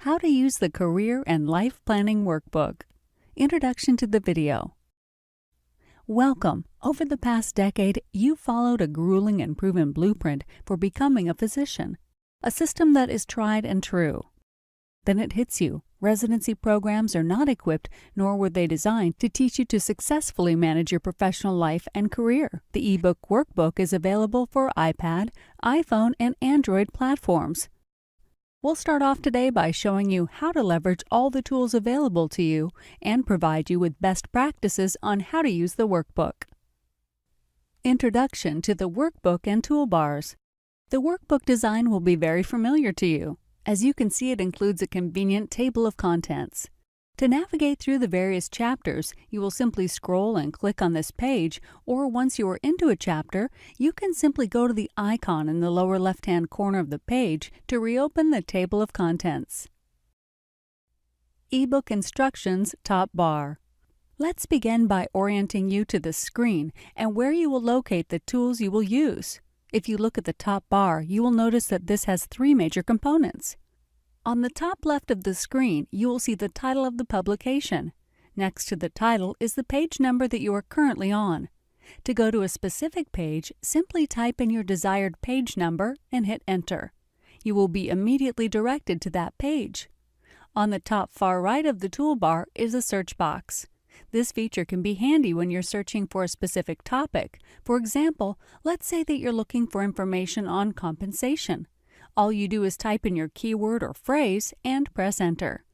How to use the Career and Life Planning Workbook. Introduction to the video. Welcome. Over the past decade, you've followed a grueling and proven blueprint for becoming a physician, a system that is tried and true. Then it hits you. Residency programs are not equipped, nor were they designed to teach you to successfully manage your professional life and career. The ebook Workbook is available for iPad, iPhone, and Android platforms. We'll start off today by showing you how to leverage all the tools available to you and provide you with best practices on how to use the workbook. Introduction to the workbook and toolbars. The workbook design will be very familiar to you. As you can see, it includes a convenient table of contents. To navigate through the various chapters, you will simply scroll and click on this page, or once you are into a chapter, you can simply go to the icon in the lower left-hand corner of the page to reopen the table of contents. Ebook Instructions Top Bar. Let's begin by orienting you to the screen and where you will locate the tools you will use. If you look at the top bar, you will notice that this has three major components. On the top left of the screen, you will see the title of the publication. Next to the title is the page number that you are currently on. To go to a specific page, simply type in your desired page number and hit Enter. You will be immediately directed to that page. On the top far right of the toolbar is a search box. This feature can be handy when you're searching for a specific topic. For example, let's say that you're looking for information on compensation. All you do is type in your keyword or phrase and press Enter.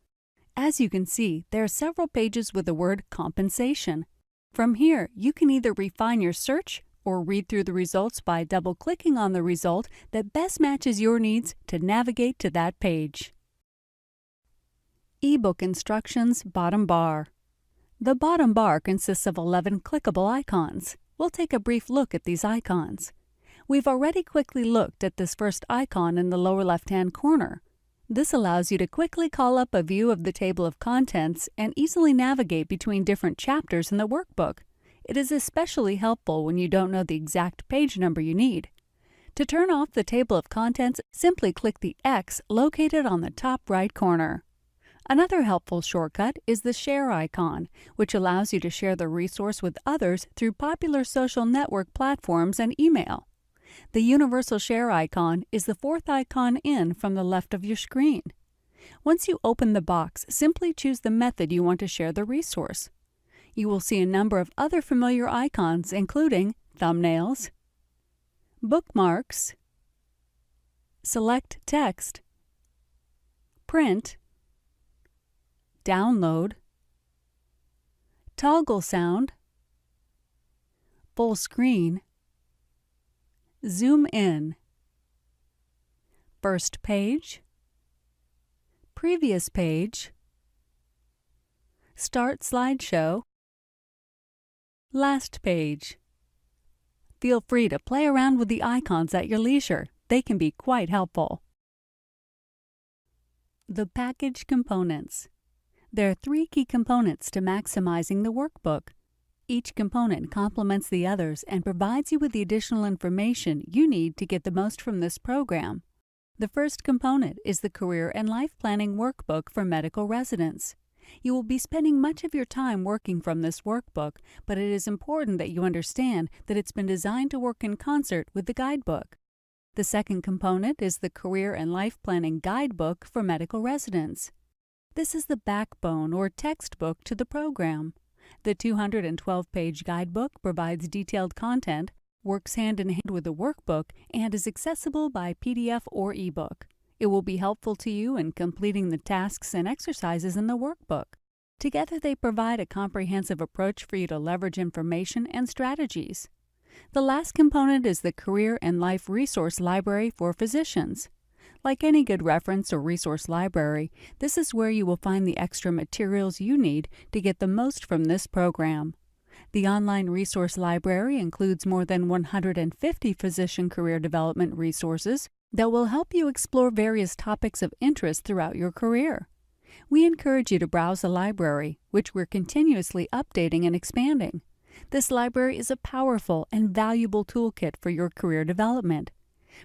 As you can see, there are several pages with the word compensation. From here, you can either refine your search or read through the results by double-clicking on the result that best matches your needs to navigate to that page. Ebook Instructions Bottom Bar. The bottom bar consists of 11 clickable icons. We'll take a brief look at these icons. We've already quickly looked at this first icon in the lower left-hand corner. This allows you to quickly call up a view of the table of contents and easily navigate between different chapters in the workbook. It is especially helpful when you don't know the exact page number you need. To turn off the table of contents, simply click the X located on the top right corner. Another helpful shortcut is the Share icon, which allows you to share the resource with others through popular social network platforms and email. The Universal Share icon is the fourth icon in from the left of your screen. Once you open the box, simply choose the method you want to share the resource. You will see a number of other familiar icons, including thumbnails, bookmarks, select text, print, download, toggle sound, full screen, zoom in, first page, previous page, start slideshow, last page. Feel free to play around with the icons at your leisure. They can be quite helpful. The package components. There are three key components to maximizing the workbook. Each component complements the others and provides you with the additional information you need to get the most from this program. The first component is the Career and Life Planning Workbook for medical residents. You will be spending much of your time working from this workbook, but it is important that you understand that it's been designed to work in concert with the guidebook. The second component is the Career and Life Planning Guidebook for medical residents. This is the backbone or textbook to the program. The 212-page guidebook provides detailed content, works hand-in-hand with the workbook, and is accessible by PDF or ebook. It will be helpful to you in completing the tasks and exercises in the workbook. Together, they provide a comprehensive approach for you to leverage information and strategies. The last component is the Career and Life Resource Library for physicians. Like any good reference or resource library, this is where you will find the extra materials you need to get the most from this program. The online resource library includes more than 150 physician career development resources that will help you explore various topics of interest throughout your career. We encourage you to browse the library, which we're continuously updating and expanding. This library is a powerful and valuable toolkit for your career development.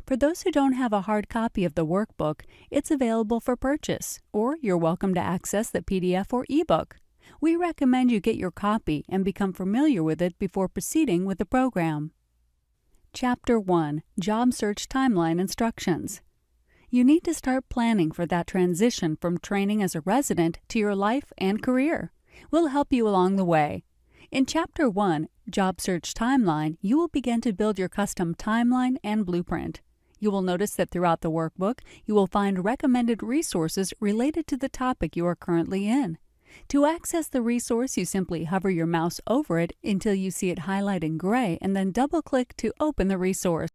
For those who don't have a hard copy of the workbook, it's available for purchase, or you're welcome to access the PDF or ebook. We recommend you get your copy and become familiar with it before proceeding with the program. Chapter 1. Job Search Timeline Instructions. You need to start planning for that transition from training as a resident to your life and career. We'll help you along the way. In Chapter 1, Job Search Timeline, you will begin to build your custom timeline and blueprint. You will notice that throughout the workbook, you will find recommended resources related to the topic you are currently in. To access the resource, you simply hover your mouse over it until you see it highlight in gray and then double-click to open the resource.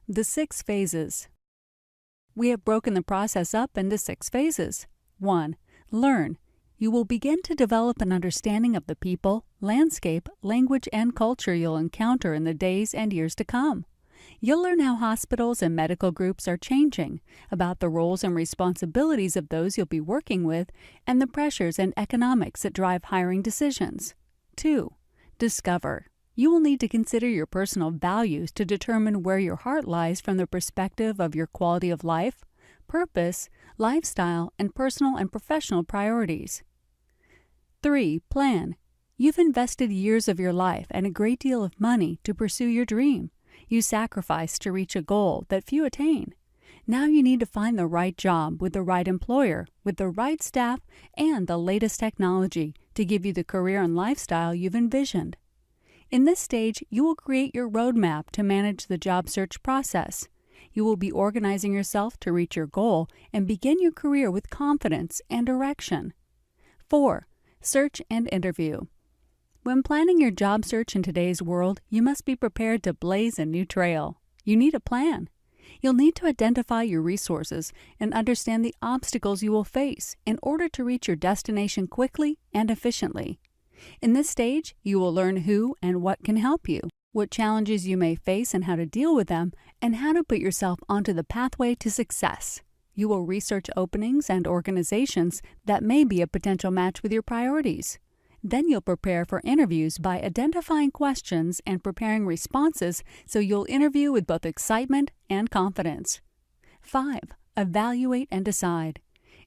The 6 phases. We have broken the process up into 6 phases. 1. Learn. You will begin to develop an understanding of the people, landscape, language, and culture you'll encounter in the days and years to come. You'll learn how hospitals and medical groups are changing, about the roles and responsibilities of those you'll be working with, and the pressures and economics that drive hiring decisions. 2. Discover. You will need to consider your personal values to determine where your heart lies from the perspective of your quality of life, purpose, lifestyle, and personal and professional priorities. 3. Plan. You've invested years of your life and a great deal of money to pursue your dream. You sacrificed to reach a goal that few attain. Now you need to find the right job with the right employer, with the right staff, and the latest technology to give you the career and lifestyle you've envisioned. In this stage, you will create your roadmap to manage the job search process. You will be organizing yourself to reach your goal and begin your career with confidence and direction. 4. Search and interview. When planning your job search in today's world, you must be prepared to blaze a new trail. You need a plan. You'll need to identify your resources and understand the obstacles you will face in order to reach your destination quickly and efficiently. In this stage, you will learn who and what can help you, what challenges you may face and how to deal with them, and how to put yourself onto the pathway to success. You will research openings and organizations that may be a potential match with your priorities. Then you'll prepare for interviews by identifying questions and preparing responses so you'll interview with both excitement and confidence. 5. Evaluate and decide.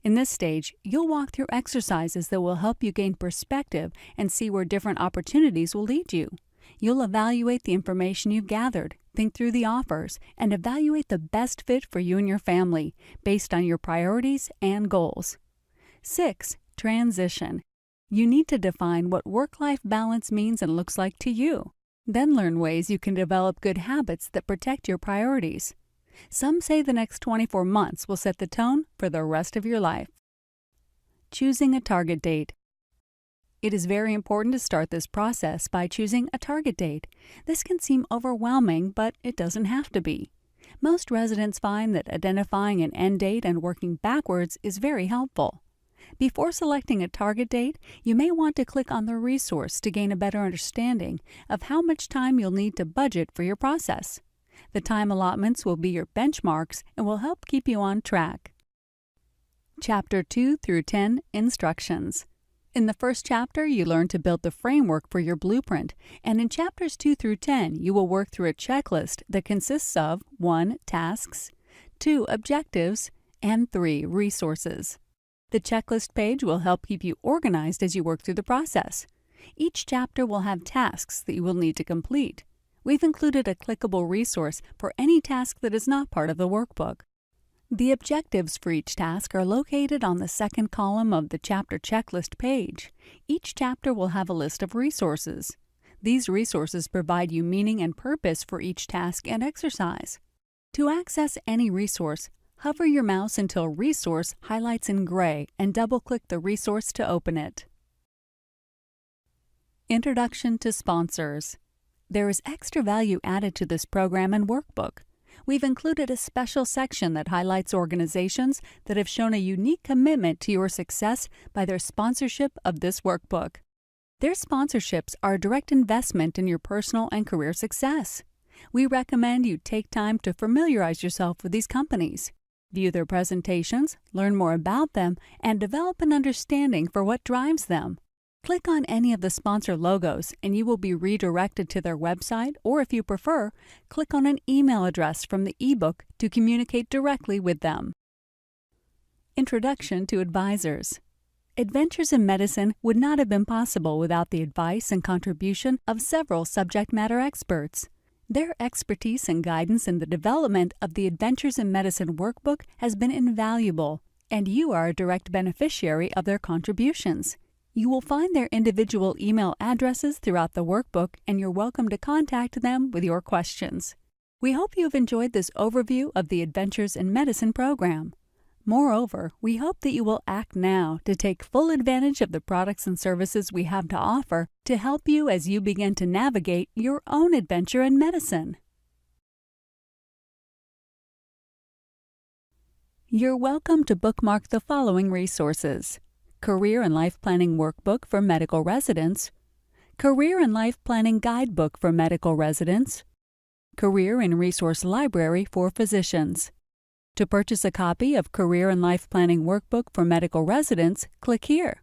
In this stage, you'll walk through exercises that will help you gain perspective and see where different opportunities will lead you. You'll evaluate the information you've gathered, think through the offers, and evaluate the best fit for you and your family based on your priorities and goals. 6. Transition. You need to define what work-life balance means and looks like to you. Then learn ways you can develop good habits that protect your priorities. Some say the next 24 months will set the tone for the rest of your life. Choosing a target date. It is very important to start this process by choosing a target date. This can seem overwhelming, but it doesn't have to be. Most residents find that identifying an end date and working backwards is very helpful. Before selecting a target date, you may want to click on the resource to gain a better understanding of how much time you'll need to budget for your process. The time allotments will be your benchmarks and will help keep you on track. Chapter 2 through 10 Instructions. In the first chapter, you learn to build the framework for your blueprint, and in chapters 2 through 10, you will work through a checklist that consists of 1. Tasks, 2. Objectives, and 3. Resources. The checklist page will help keep you organized as you work through the process. Each chapter will have tasks that you will need to complete. We've included a clickable resource for any task that is not part of the workbook. The objectives for each task are located on the second column of the chapter checklist page. Each chapter will have a list of resources. These resources provide you meaning and purpose for each task and exercise. To access any resource, hover your mouse until Resource highlights in gray and double-click the resource to open it. Introduction to Sponsors. There is extra value added to this program and workbook. We've included a special section that highlights organizations that have shown a unique commitment to your success by their sponsorship of this workbook. Their sponsorships are a direct investment in your personal and career success. We recommend you take time to familiarize yourself with these companies. View their presentations, learn more about them, and develop an understanding for what drives them. Click on any of the sponsor logos and you will be redirected to their website, or if you prefer, click on an email address from the ebook to communicate directly with them. Introduction to Advisors. Adventures in Medicine would not have been possible without the advice and contribution of several subject matter experts. Their expertise and guidance in the development of the Adventures in Medicine workbook has been invaluable, and you are a direct beneficiary of their contributions. You will find their individual email addresses throughout the workbook, and you're welcome to contact them with your questions. We hope you have enjoyed this overview of the Adventures in Medicine program. Moreover, we hope that you will act now to take full advantage of the products and services we have to offer to help you as you begin to navigate your own adventure in medicine. You're welcome to bookmark the following resources: Career and Life Planning Workbook for Medical Residents, Career and Life Planning Guidebook for Medical Residents, Career and Resource Library for Physicians. To purchase a copy of Career and Life Planning Workbook for Medical Residents, click here.